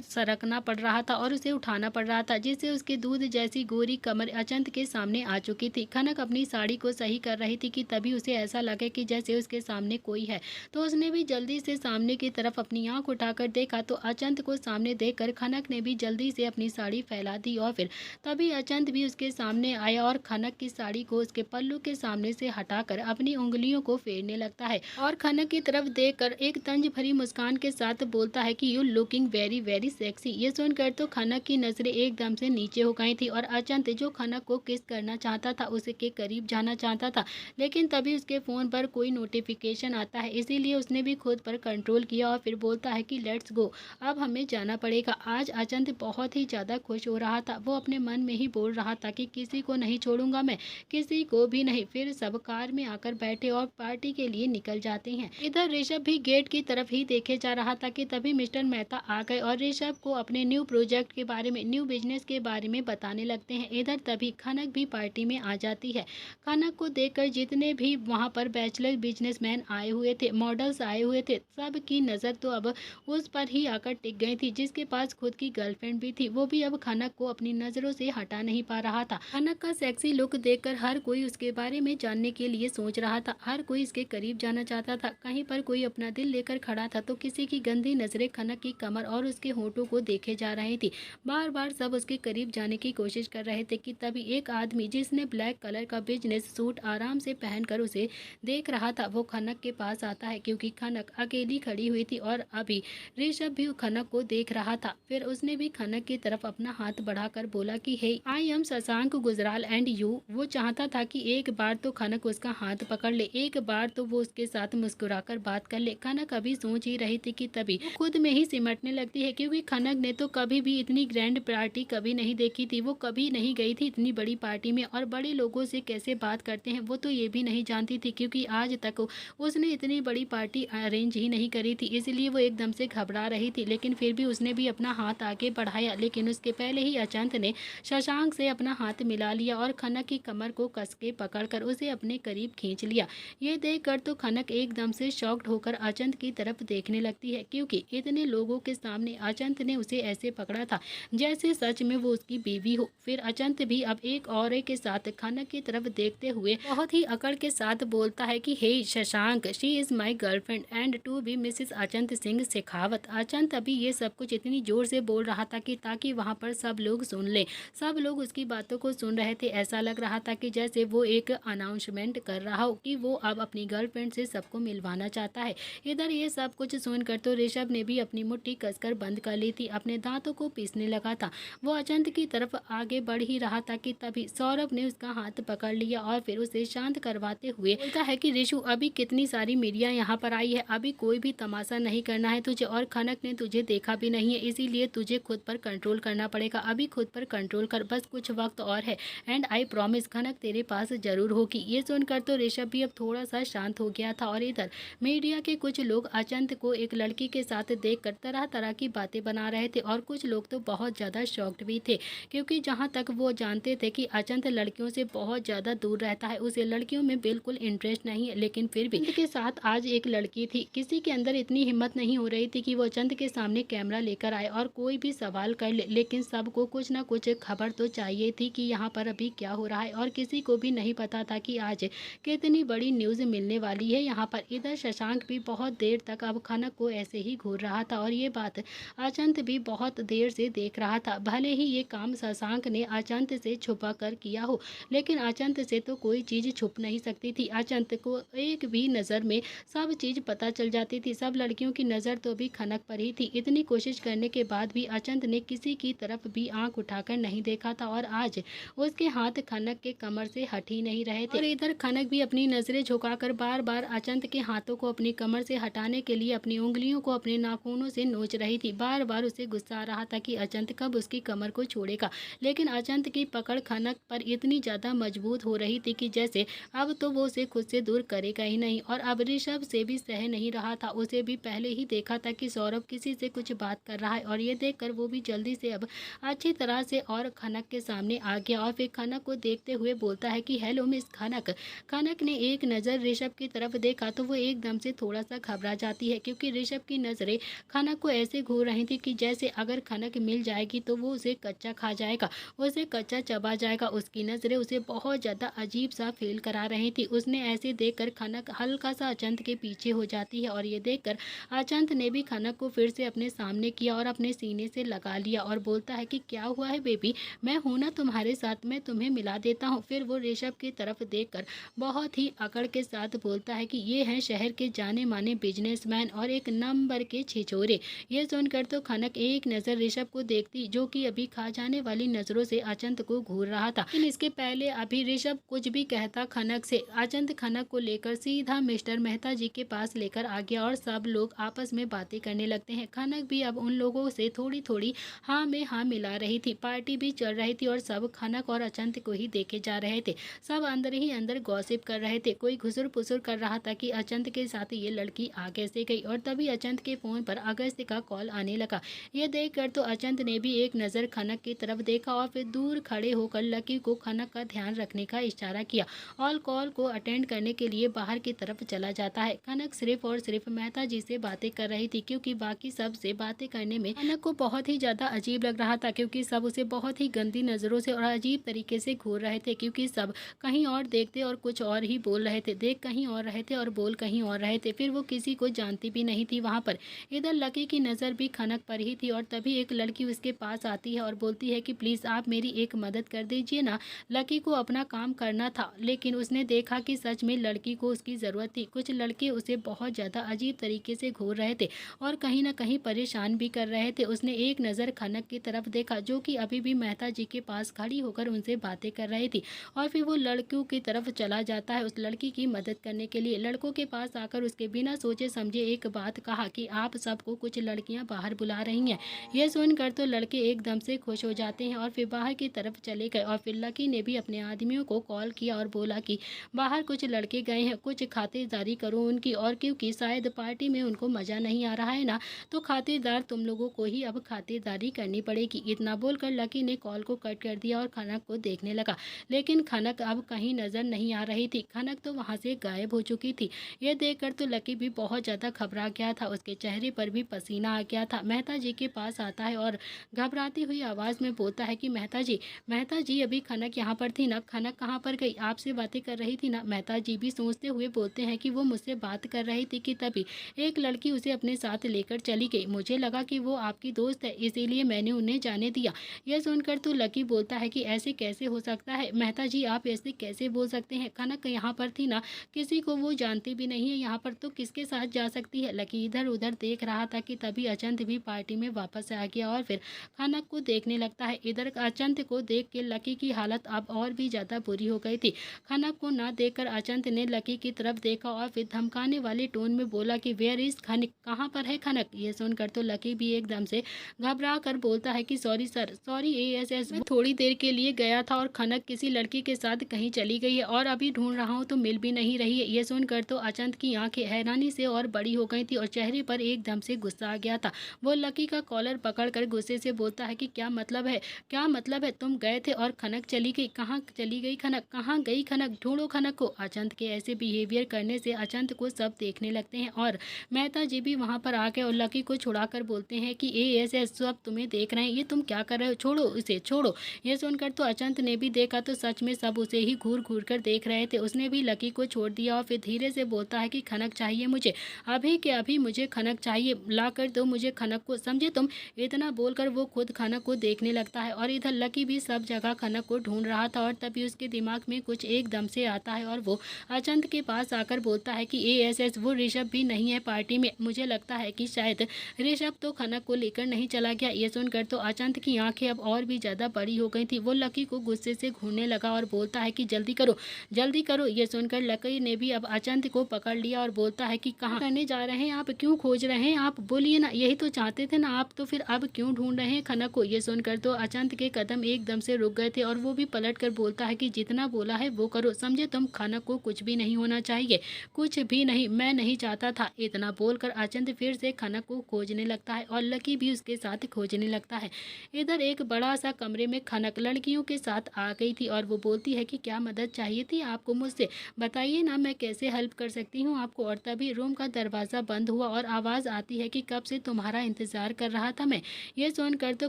सरकना पड़ रहा था और उसे उठाना पड़ रहा था, जिससे उसके दूध जैसी गोरी कमर अचंत के सामने आ चुकी थी। खनक अपनी साड़ी को सही कर रही थी कि तभी उसे ऐसा लगे कि जैसे उसके सामने कोई है, तो उसने भी जल्दी से सामने की तरफ अपनी आंख उठाकर देखा तो अचंत को सामने देखकर खनक ने भी जल्दी से अपनी साड़ी फैला दी और फिर तभी अचंत भी उसके सामने आया और खनक की साड़ी को उसके पल्लू के सामने से हटाकर अपनी उंगलियों को फेरने लगता है और खनक की तरफ देखकर एक तंज भरी मुस्कान के साथ बोलता है कि you looking very very sexy. ये सुनकर तो खनक की नजरें एकदम से नीचे हो गई थी और अचंत जो खनक को किस करना चाहता था, उसके करीब जाना चाहता था, लेकिन तभी उसके फ़ोन पर कोई नोटिफिकेशन आता है, इसीलिए उसने भी खुद पर कंट्रोल किया और फिर बोलता है कि लेट्स गो, अब हमें जाना पड़ेगा। आज अचंत बहुत ही ज़्यादा खुश हो रहा था, वो अपने मन में ही बोल रहा था कि किसी को नहीं छोड़ूंगा मैं, किसी को भी नहीं। फिर सब कार में आकर बैठे और पार्टी के लिए निकल जाते हैं। इधर ऋषभ भी गेट की तरफ ही देखे जा रहा था कि तभी मिस्टर मेहता आ गए और ऋषभ को अपने न्यू प्रोजेक्ट के बारे में, न्यू बिजनेस के बारे में बताने लगते हैं। इधर तभी खनक भी पार्टी में आ जाती है। खनक को देखकर जितने भी वहाँ पर बैचलर बिजनेसमैन आए हुए थे, मॉडल्स आए हुए थे, सब की नज़र तो अब उस पर ही आकर टिक गई थी। जिसके पास खुद की गर्लफ्रेंड भी थी, वो भी अब खनक को अपनी नज़रों से हटा नहीं पा रहा था। खनक का सेक्सी लुक देखकर हर कोई उसके बारे में जानने के लिए सोच रहा था, हर कोई इसके करीब जाना चाहता था। कहीं पर कोई अपना दिल लेकर खड़ा था तो किसी की गंदी नज़रें खनक की कमर और उसके होठों को देखे जा रही थी। बार बार सब उसके करीब जाने की कोशिश कर रहे थे कि तभी एक आदमी जिसने ब्लैक कलर का बिजनेस सूट आराम से पहनकर उसे देख रहा था, वो खनक के पास आता है क्योंकि खनक अकेली खड़ी हुई थी और अभी ऋषभ भी खनक को देख रहा था। फिर उसने भी खनक की तरफ अपना हाथ बढ़ाकर बोला कि hey, I am Shashank Gujral and you. वो चाहता था कि एक बार तो खनक उसका हाथ पकड़ ले, एक बार तो वो उसके साथ मुस्कुराकर बात कर ले। खनक अभी सोच ही रही थी कि तभी खुद में ही सिमटने लगती है क्योंकि खनक ने तो कभी भी इतनी ग्रैंड पार्टी कभी नहीं देखी थी, वो कभी नहीं गई थी इतनी बड़ी पार्टी में और बड़े लोगों से कैसे बात करते हैं वो तो ये भी नहीं जानती थी क्योंकि आज तक उसने इतनी बड़ी पार्टी अरेंज ही नहीं करी थी, इसलिए वो एकदम से घबरा रही थी। लेकिन फिर भी उसने भी अपना हाथ आगे बढ़ाया, लेकिन उसके पहले ही अचंत ने शशांक से अपना हाथ मिला लिया और खनक की कमर को कस के पकड़कर उसे अपने करीब खींच लिया। ये देखकर तो खनक एकदम से शॉक्ड होकर अचंत की तरफ देखने लगती है क्योंकि इतने लोगों के सामने अचंत ने उसे ऐसे पकड़ा था जैसे सच में वो उसकी बीवी हो। फिर अचंत भी अब एक औरत के साथ खनक की तरफ देखते हुए बहुत ही अकड़ के साथ बोलता है कि hey Shashank, she is my girlfriend and to be Mrs Achant Singh Shekhawat. Achant अभी ये सब कुछ इतनी जोर से बोल रहा था कि ताकि वहाँ पर सब लोग सुन ले, सब लोग उसकी बातों को सुन रहे थे। ऐसा लग रहा था कि जैसे वो एक अनाउंसमेंट कर रहा हो कि वो अब अपनी गर्लफ्रेंड से सबको मिलवाना चाहता है। इधर ये सब कुछ सुनकर तो ऋषभ ने भी भी अपनी मुट्ठी कसकर बंद कर ली थी, अपने दांतों को पीसने लगा था। वो अचंत की तरफ आगे बढ़ ही रहा था कि तभी सौरभ ने उसका हाथ पकड़ लिया और फिर उसे शांत करवाते हुए बोलता है कि ऋषु, अभी कितनी सारी मीडिया यहाँ पर आई है, अभी कोई भी तमाशा नहीं करना है तुझे, और खनक ने तुझे देखा भी नहीं है, इसीलिए तुझे खुद पर कंट्रोल करना पड़ेगा। अभी खुद पर कंट्रोल कर, बस कुछ वक्त और है एंड आई प्रॉमिस खनक तेरे पास जरूर होगी। ये सुनकर तो ऋषभ भी अब थोड़ा सा शांत हो गया था और इधर मीडिया के कुछ लोग अचंत को एक लड़की के साथ देखकर तरह तरह की बातें बना रहे थे और कुछ लोग तो बहुत ज़्यादा शॉक्ड भी थे, क्योंकि जहाँ तक वो जानते थे कि अचंत लड़कियों से बहुत ज़्यादा दूर रहता है, उसे लड़कियों में बिल्कुल इंटरेस्ट नहीं है, लेकिन फिर भी के साथ आज एक लड़की थी। किसी के अंदर इतनी हिम्मत नहीं हो रही थी कि वो अचंत के सामने कैमरा लेकर आए और कोई भी सवाल कर ले, लेकिन सबको कुछ ना कुछ खबर तो चाहिए थी कि यहाँ पर अभी क्या हो रहा है, और किसी को भी नहीं पता था कि आज कितनी बड़ी न्यूज़ मिलने वाली है यहाँ पर। इधर शशांक भी बहुत देर तक अब खनक को ऐसे ही घूर रहा था और ये बात अचंत भी बहुत देर से देख रहा था। भले ही ये काम शशांक ने अचंत से छुपा कर किया हो, लेकिन अचंत से तो कोई चीज़ छुप नहीं सकती थी। अचंत को एक भी नज़र में सब चीज़ पता चल जाती थी। सब लड़कियों की नज़र तो भी खनक पर ही थी। इतनी कोशिश करने के बाद भी अचंत ने किसी की तरफ भी आंख उठाकर नहीं देखा था और आज उसके हाथ खनक के कमर से हट ही नहीं रहे थे। और इधर खनक भी अपनी नज़रें झुकाकर बार बार अचंत के हाथों को अपनी कमर से हटाने के लिए अपनी उंगलियों को अपने नाखूनों से नोच रही थी। बार बार उसे गुस्सा आ रहा था कि अचंत कब उसकी कमर को छोड़ेगा, लेकिन अचंत की पकड़ खनक पर इतनी ज़्यादा मजबूत हो रही थी कि जैसे अब तो वो उसे खुद से दूर करेगा ही नहीं। और अब ऋषभ से भी सह नहीं रहा था, उसे भी पहले ही देखा था कि सौरभ किसी से कुछ बात कर रहा है और ये देखकर वो भी जल्दी से अब अच्छी तरह से और खनक के सामने आ गया और फिर खनक को देखते हुए बोलता है कि हेलो मिस खनक। खनक ने एक नज़र ऋषभ की तरफ देखा तो वो एकदम से थोड़ा सा घबरा जाती है, क्योंकि ऋषभ की नज़रें खनक को ऐसे घूर रही थी कि जैसे अगर खनक मिल जाएगी तो वो उसे कच्चा खा जाएगा, उसे कच्चा चबा जाएगा। उसकी नज़रें उसे बहुत ज़्यादा अजीब सा फील करा रही थी। उसने ऐसे देखकर खनक हल्का सा अचंत के पीछे हो जाती है और ये देखकर अचंत ने भी खनक को फिर से अपने सामने किया और अपने सीने से लगा लिया और बोलता है कि क्या हुआ है बेबी, मैं हूं ना तुम्हारे साथ, मैं तुम्हें मिला देता हूं। फिर वो ऋषभ की तरफ देखकर बहुत ही अकड़ के साथ बोलता है कि ये हैं शहर के जाने माने बिजनेसमैन और एक नंबर के छिछोरे। ये सुनकर तो खनक एक नज़र ऋषभ को देखती, जो कि अभी खा जाने वाली नज़रों से अचंत को घूर रहा था। लेकिन इसके पहले अभी ऋषभ कुछ भी कहता खनक से, अचंत खनक को लेकर सीधा मिस्टर मेहता जी के पास लेकर आ गया और सब लोग आपस में बातें करने लगते हैं। खनक भी अब उन लोगों से थोड़ी थोड़ी हाँ में हाँ मिला रही थी। पार्टी भी चल रही थी और सब खनक और अचंत को ही देखे जा रहे थे। सब अंदर ही अंदर गॉसिप कर रहे थे। कोई घुसुर पुसुर कर रहा था कि अचंत के साथ ये लड़की आ कैसे गई, और तभी अचंत के फ़ोन पर अगस्त का कॉल आने लगा। ये देखकर तो अचंत ने भी एक नज़र खनक की तरफ देखा और फिर दूर खड़े होकर लकी को खनक का ध्यान रखने का इशारा किया और कॉल को अटेंड करने के लिए बाहर की तरफ चला जाता है। खनक सिर्फ और सिर्फ मेहता जी से बातें कर रही थी, क्योंकि बाकी सब से बातें करने में खनक को बहुत ही ज़्यादा अजीब लग रहा था, क्योंकि सब उसे बहुत ही गंदी नज़रों से और अजीब तरीके से घूर रहे थे, क्योंकि सब कहीं और देखते और कुछ और ही बोल रहे थे, देख कहीं और रहे थे और बोल कहीं और रहे थे। फिर वो किसी को जानती भी नहीं थी वहाँ पर। इधर लकी की नज़र भी खनक पर ही थी और तभी एक लड़की उसके पास आती है और बोलती है कि प्लीज़ आप मेरी एक मदद कर दीजिए ना। लकी को अपना काम करना था, लेकिन उसने देखा कि सच में लड़की को उसकी ज़रूरत थी। कुछ लड़के उसे बहुत ज़्यादा अजीब तरीके से घूर रहे थे और कहीं ना कहीं परेशान भी कर रहे थे। उसने एक नज़र खनक की तरफ देखा, जो कि अभी भी मेहता जी के पास खड़ी होकर उनसे बातें कर रही थी, और फिर वो लड़कियों की तरफ चला जाता है उस लड़की की मदद करने के लिए। लड़कों के पास आकर उसके बिना सोचे समझे एक बात कहा कि आप सबको कुछ लड़कियां बाहर बुला रही हैं। यह सुनकर तो लड़के एकदम से खुश हो जाते हैं और फिर बाहर की तरफ चले गए। और फिर लकी ने भी अपने आदमियों को कॉल किया और बोला कि बाहर कुछ लड़के गए हैं, कुछ खातिरदारी करो उनकी, और क्योंकि शायद पार्टी में उनको मज़ा नहीं आ रहा है ना, तो खातिरदार तुम लोगों को ही अब खातिरदारी करनी पड़ेगी। इतना बोलकर लकी ने कॉल को कट कर दिया और खनक को देखने लगा, लेकिन खनक अब कहीं नज़र नहीं आ रही थी। खनक तो वहाँ से गायब हो चुकी थी। यह देखकर तो लकी भी बहुत ज़्यादा घबरा गया था, उसके चेहरे पर भी पसीना आ गया था। मेहता जी के पास आता है और घबराती हुई आवाज़ में बोलता है कि मेहता जी अभी खनक यहाँ पर थी ना, खनक कहाँ पर गई, आपसे बातें कर रही थी ना। मेहता जी भी सोचते हुए बोलते हैं कि वो मुझसे बात कर रही थी कि तभी एक लड़की उसे अपने साथ लेकर चली गई, मुझे लगा कि वो आपकी दोस्त है, इसीलिए मैंने उन्हें जाने दिया। यह सुनकर तो लकी बोलता है कि ऐसे कैसे हो सकता है मेहता जी, आप ऐसे कैसे बोल सकते हैं, खनक यहाँ पर थी ना, किसी को वो जानती भी नहीं है यहाँ पर, तो किसके साथ जा सकती है। लकी इधर उधर देख रहा था कि तभी अचंत भी पार्टी में वापस आ गया और फिर खनक को देखने लगता है। इधर अचंत को देख के लकी की हालत अब और भी ज़्यादा बुरी हो गई थी। खनक को ना देखकर अचंत ने लकी की तरफ देखा और फिर धमकाने वाले टोन में बोला कि वेयर इज खनक, कहाँ पर है खनक। ये सुनकर तो लकी भी एकदम से घबरा कर बोलता है कि सॉरी सर, सॉरी एएसएस, मैं थोड़ी देर के लिए गया था और खनक किसी लड़की के साथ कहीं चली गई है और अभी ढूंढ रहा हूँ तो मिल भी नहीं रही है। ये सुनकर तो अचंत की आंखें हैरानी से और बड़ी हो गई थी और चेहरे पर एकदम से गुस्सा आ गया था। वो लकी का कॉलर पकड़कर गुस्से से बोलता है कि क्या मतलब है, क्या मतलब है, तुम गए थे और खनक चली गई, कहाँ चली गई खनक, कहाँ गई खनक, ढूंढो खनक को। अचंत के ऐसे बिहेवियर करने से अचंत को सब देखने लगते हैं और मेहता जी भी वहाँ पर आके और लकी को छुड़ाकर बोलते हैं कि एएसएस सब तुम्हें देख रहे हैं, ये तुम क्या कर रहे हो, छोड़ो इसे, छोड़ो। ये सुनकर तो अचंत ने भी देखा तो सच में सब उसे ही घूर घूर कर देख रहे थे। उसने भी लकी को छोड़ दिया और फिर धीरे से बोलता है कि खनक चाहिए मुझे, अभी के अभी मुझे खनक चाहिए, ला कर दो मुझे खनक को, समझे तुम। इतना बोलकर वो खुद खनक को देखने लगता है और इधर लकी भी सब जगह खनक को ढूंढ रहा था और तभी उसके दिमाग में कुछ एकदम से आता है और वो अचंत के पास आकर बोलता है कि एएसएस वो ऋषभ भी नहीं है पार्टी में, मुझे लगता है कि शायद ऋषभ तो खनक को लेकर नहीं चला गया। ये सुनकर तो अचंत की आंखें अब और भी ज़्यादा बड़ी हो गई थी। वो लकी को गुस्से से घूरने लगा और बोलता है कि जल्दी करो, जल्दी करो। ये सुनकर लकी ने भी अब अचंत को पकड़ लिया और बोलता है कि कहाँ करने जा रहे हैं आप, क्यों खोज रहे हैं आप, बोलिए ना, यही तो चाहते थे ना आप, तो फिर अब क्यों ढूंढ रहे हैं खनक को। ये सुनकर तो अचंत के कदम एकदम से रुक गए थे और वो भी पलट कर बोलता है कि जितना बोला है वो करो, समझे तुम, खनक को कुछ भी नहीं होना चाहिए, कुछ भी नहीं, मैं नहीं चाहता था। इतना बोलकर अचंत फिर से खनक को खोजने लगता है और लकी भी उसके साथ खोजने लगता है। इधर एक बड़ा सा कमरे में खनक लड़कियों के साथ आ गई थी और वो बोलती है कि क्या मदद चाहिए थी आपको मुझसे, बताइए ना, मैं कैसे हेल्प कर सकती हूँ आपको। और तभी रूम का दरवाज़ा बंद हुआ और आवाज़ आती है कि कब से तुम्हारा इंतज़ार कर रहा था मैं। ये सुनकर तो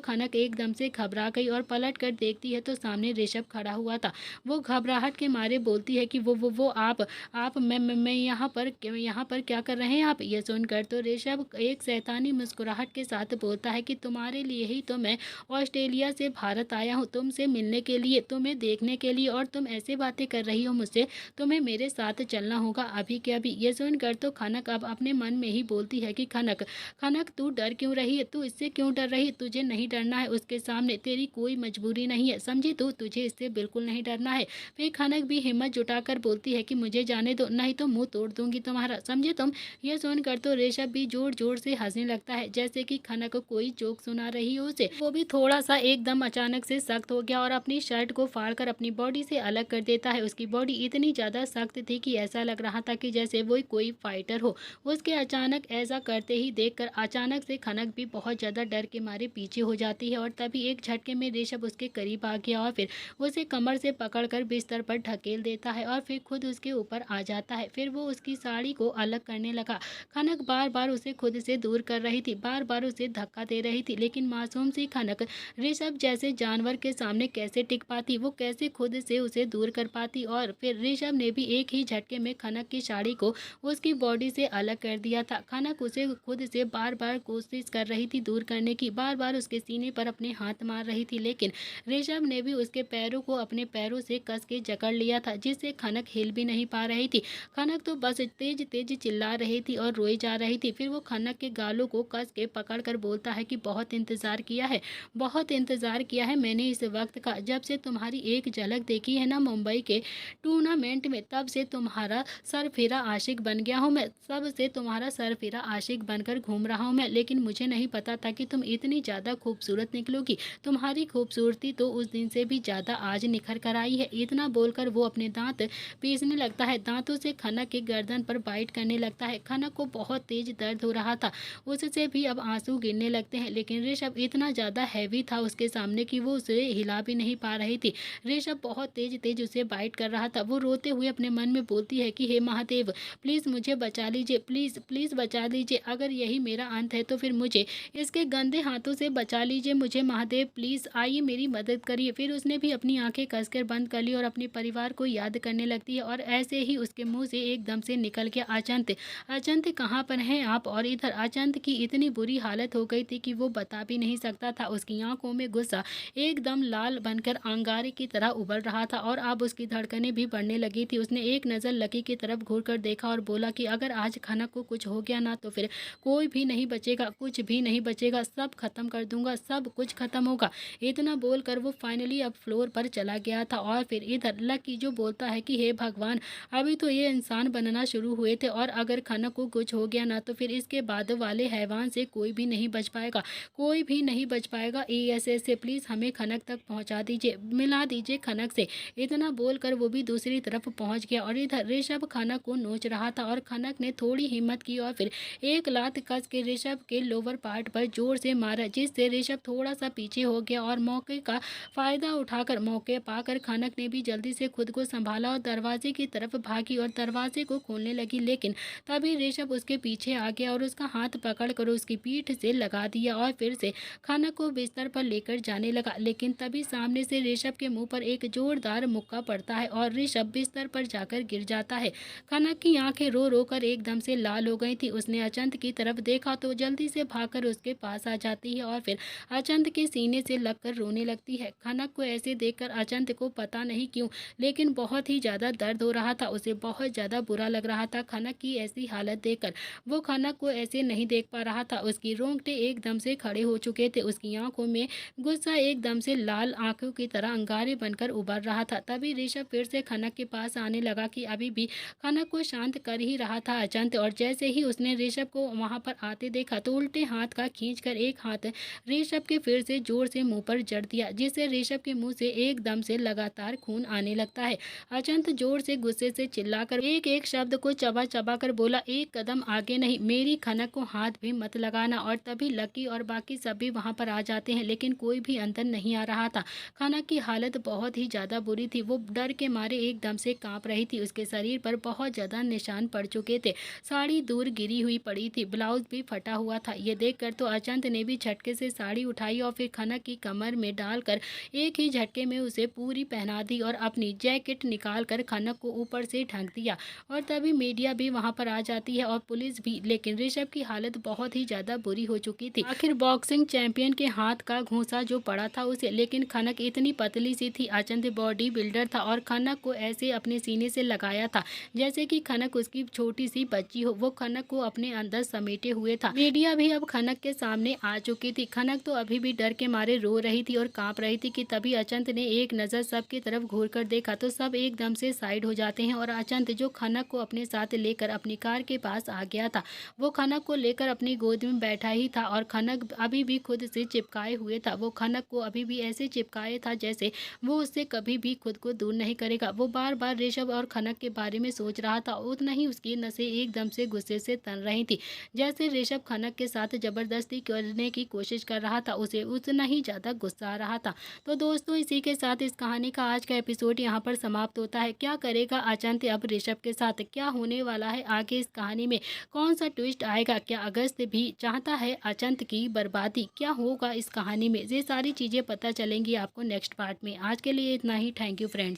खनक एकदम से घबरा गई और पलट कर देखती है तो सामने ऋषभ खड़ा हुआ था। वो घबराहट के मारे बोलती है कि वो आप मैं यहाँ पर क्या कर रहे हैं आप। ये सुनकर तो ऋषभ एक शैतानी मुस्कुराहट के साथ बोलता है कि तुम्हारे लिए ही तो मैं ऑस्ट्रेलिया से भारत आया हूँ, तुमसे मिलने के लिए, तुम्हें देखने के लिए, और तुम ऐसे बातें कर रही हो मुझसे, तुम्हें मेरे साथ चलना होगा अभी के अभी। ये सुनकर तो खनक अब अपने मन में ही बोलती है कि खनक, खनक तू डर क्यों रही है, तू इससे क्यों डर रही है, तुझे नहीं डरना है उसके सामने, तेरी कोई मजबूरी नहीं है, समझी तू, तुझे इससे बिल्कुल नहीं डरना है। फिर खनक भी हिम्मत जुटाकर बोलती है कि मुझे जाने दो, नहीं तो मुंह तोड़ दूंगी तुम्हारा, समझे तुम। यह सुनकर तो ऋषभ भी जोर जोर से हंसने लगता है जैसे कि खनक को कोई जोक सुना रही हो उसे। वो भी थोड़ा सा एकदम अचानक से सख्त हो गया और अपनी शर्ट को फाड़कर अपनी बॉडी से अलग कर देता है। उसकी बॉडी इतनी ज़्यादा सख्त थी कि ऐसा लग रहा था कि जैसे वो कोई फाइटर हो। उसके अचानक ऐसा करते ही देखकर अचानक से खनक भी बहुत ज़्यादा डर के मारे पीछे हो जाती है और तभी एक झटके में ऋषभ उसके करीब आ गया और फिर उसे कमर से पकड़कर बिस्तर पर ढकेल देता है और फिर खुद उसके ऊपर आ जाता है। फिर वो उसकी साड़ी को अलग करने लगा। खनक बार बार उसे खुद से दूर कर रही थी, बार बार उसे धक्का दे रही थी, लेकिन मासूम सी खनक ऋषभ जैसे जानवर के सामने कैसे टिक पाती, वो कैसे खुद से उसे दूर कर पाती। और फिर ऋषभ ने भी एक ही झटके में खनक की साड़ी को उसकी बॉडी से अलग कर दिया था। खनक उसे खुद से बार बार कोशिश कर रही थी दूर करने की, बार बार उसके सीने पर अपने हाथ मार रही थी, लेकिन ऋषभ ने भी उसके पैरों को अपने पैरों से कस के जकड़ लिया था जिससे खनक हिल भी नहीं पा रही थी। खनक तो बस तेज तेज चिल्ला रही थी और रोई जा रही थी। फिर वो खनक के गालों को कस के पकड़ कर बोलता है कि बहुत इंतज़ार किया है, बहुत इंतज़ार किया है मैंने इस वक्त का, जब से तुम्हारी एक झलक देखी है ना मुंबई के टूर्नामेंट में, तब से तुम्हारा सरफिरा आशिक बन गया हूँ मैं, तब से तुम्हारा सरफिरा आशिक बनकर घूम रहा हूँ मैं। लेकिन मुझे नहीं पता था कि तुम इतनी ज़्यादा खूबसूरत निकलोगी, तुम्हारी खूबसूरती तो उस दिन से भी ज़्यादा आज निखर कर आई है। इतना बोलकर वो अपने दांत पीसने लगता है, दांतों से खनक के गर्दन पर बाइट करने लगता है। खनक को बहुत तेज दर्द हो रहा था, उससे भी अब आंसू गिरने लगते हैं, लेकिन ऋषभ इतना ज़्यादा हैवी था उसके सामने कि वो उसे हिला भी नहीं पा रही थी। ऋषभ बहुत तेज तेज उसे बाइट कर रहा था। वो रोते हुए अपने मन में बोलती है कि हे महादेव, प्लीज़ मुझे बचा लीजिए, प्लीज़ प्लीज़ बचा लीजिए, अगर यही मेरा अंत है तो फिर मुझे इसके गंदे हाथों से बचा लीजिए मुझे महादेव, प्लीज़ आइए मेरी मदद करिए। फिर उसने भी अपनी आंखें कसकर बंद कर ली और अपने परिवार को याद करने लगती है और ऐसे ही उसके मुंह से एकदम से निकल गया अचंत, अचंत कहाँ पर हैं आप। और इधर अचंत की इतनी बुरी हालत हो गई थी कि वो बता भी नहीं सकता था। उसकी आंखों में गुस्सा एकदम लाल बनकर अंगारे की तरह उबल रहा था और अब उसकी धड़कनें भी बढ़ने लगी थी। उसने एक नज़र लकी की तरफ घूर कर देखा और बोला कि अगर आज खनक को कुछ हो गया ना तो फिर कोई भी नहीं बचेगा, कुछ भी नहीं बचेगा, सब खत्म कर दूंगा, सब कुछ खत्म होगा। इतना बोलकर वो फाइनली अब फ्लोर पर चला गया था। और फिर इधर लकी जो बोलता है कि हे भगवान, अभी तो ये इंसान बनना शुरू हुए थे और अगर खनक को कुछ हो गया ना तो फिर इसके बाद वाले हैवान से कोई भी नहीं बच पाएगा, कोई भी नहीं बच पाएगा। एएसएस से प्लीज़ हमें खनक तक पहुंचा दीजिए, मिला दीजिए खनक से। इतना बोलकर वो भी दूसरी तरफ पहुंच गया और इधर ऋषभ खनक को नोच रहा था और खनक ने थोड़ी हिम्मत की और फिर एक लात कस के ऋषभ के लोअर पार्ट पर जोर से मारा, जिससे ऋषभ थोड़ा सा पीछे हो गया। और मौके का फायदा उठाकर, मौके पाकर खनक ने भी जल्दी से खुद को संभाला और दरवाजे की तरफ भागी और दरवाजे को खोलने लगी। लेकिन तभी ऋषभ उसके पीछे आ गया और उसका हाथ पकड़कर उसकी पीठ से लगा दिया और फिर से खनक को बिस्तर पर लेकर जाने लगा। लेकिन तभी सामने से ऋषभ के मुंह पर एक जोरदार मुक्का पड़ता है और ऋषभ बिस्तर पर जाकर गिर जाता है। खनक की आंखें रो रो कर एकदम से लाल हो गई थी। उसने अचंत की तरफ देखा तो जल्दी से भागकर उसके पास आ जाती है और फिर अचंत के सीने से लगकर रोने लगती है। खनक को ऐसे देखकर अचंत को पता नहीं क्यों लेकिन बहुत ही ज़्यादा दर्द हो रहा था, उसे बहुत ज़्यादा बुरा लग रहा था खनक की ऐसी हालत देखकर। वो खनक को ऐसे नहीं देख पा रहा था, उसकी रोंगटे एकदम से खड़े हो चुके थे, उसकी आंखों में गुस्सा एकदम से लाल आंखों की तरह अंगारे बनकर उभर रहा था। तभी ऋषभ फिर से खनक के पास आने लगा कि अभी भी खनक को शांत कर ही रहा था अचंत। और जैसे ही उसने ऋषभ को वहां पर आते देखा तो उल्टे हाथ का खींचकर एक हाथ ऋषभ के फिर से जोर से मुंह पर जड़ दिया, जिससे ऋषभ के मुंह से एकदम से लगातार खून आने लगता है। अचंत जोर से गुस्से से चिल्लाकर एक एक शब्द को चबा चबा कर बोला, एक कदम आगे नहीं, मेरी खनक को हाथ भी मत लगाना। और तभी लकी और बाकी सभी वहां पर आ जाते हैं लेकिन कोई भी अंदर नहीं आ रहा था। खनक की हालत बहुत ही ज्यादा बुरी थी, वो डर के मारे एकदम से कांप रही थी, उसके शरीर पर बहुत ज्यादा निशान पड़ चुके थे, साड़ी दूर गिरी हुई पड़ी थी, ब्लाउज भी फटा हुआ था। ये देखकर तो अचंत ने भी झटके से साड़ी उठाई और फिर खनक की कमर में डालकर एक ही झटके में उसे पूरी पहना दी और अपनी जैकेट निकाल कर खनक को ऊपर से ढक दिया। और तभी मीडिया भी वहां पर आ जाती है और पुलिस भी। लेकिन ऋषभ की हालत बहुत ही ज्यादा बुरी हो चुकी थी, आखिर बॉक्सिंग चैंपियन के हाथ का घूंसा जो पड़ा था उसे। लेकिन खनक इतनी पतली सी थी, अचंत बॉडी बिल्डर था और खनक को ऐसे अपने सीने से लगाया था जैसे कि खनक उसकी छोटी सी बच्ची हो, वो खनक को अपने अंदर समेटे हुए था। मीडिया भी अब खनक के सामने आ चुकी थी, खनक तो अभी भी डर के मारे रो रही थी और कांप रही थी कि तभी अचंत ने एक नज़र सबकी तरफ घूर कर देखा तो सब एकदम से साइड हो जाते हैं। और अचंत जो खनक को अपने साथ लेकर अपनी कार के पास आ गया था, वो खनक को लेकर अपनी गोद में बैठा ही था और खनक अभी भी खुद से चिपकाए हुए था। वो खनक को अभी भी ऐसे चिपकाए था जैसे वो उससे कभी भी खुद को दूर नहीं करेगा। वो बार बार ऋषभ और खनक के बारे में सोच रहा था, उतना ही उसकी नसें एकदम से गुस्से से तन रही थी। जैसे ऋषभ खनक के साथ जबरदस्ती करने की कोशिश कर रहा था, उसे उतना ही ज़्यादा गुस्सा आ रहा था। तो दोस्तों, इसी के साथ इस कहानी का आज का एपिसोड यहाँ पर समाप्त होता है। क्या करेगा अचंत अब ऋषभ के साथ, क्या होने वाला है आगे इस कहानी में, कौन सा ट्विस्ट आएगा, क्या अगस्त भी चाहता है अचंत की बर्बादी, क्या होगा इस कहानी में, ये सारी चीज़ें पता चलेंगी आपको नेक्स्ट पार्ट में। आज के लिए इतना ही। Thank you friends.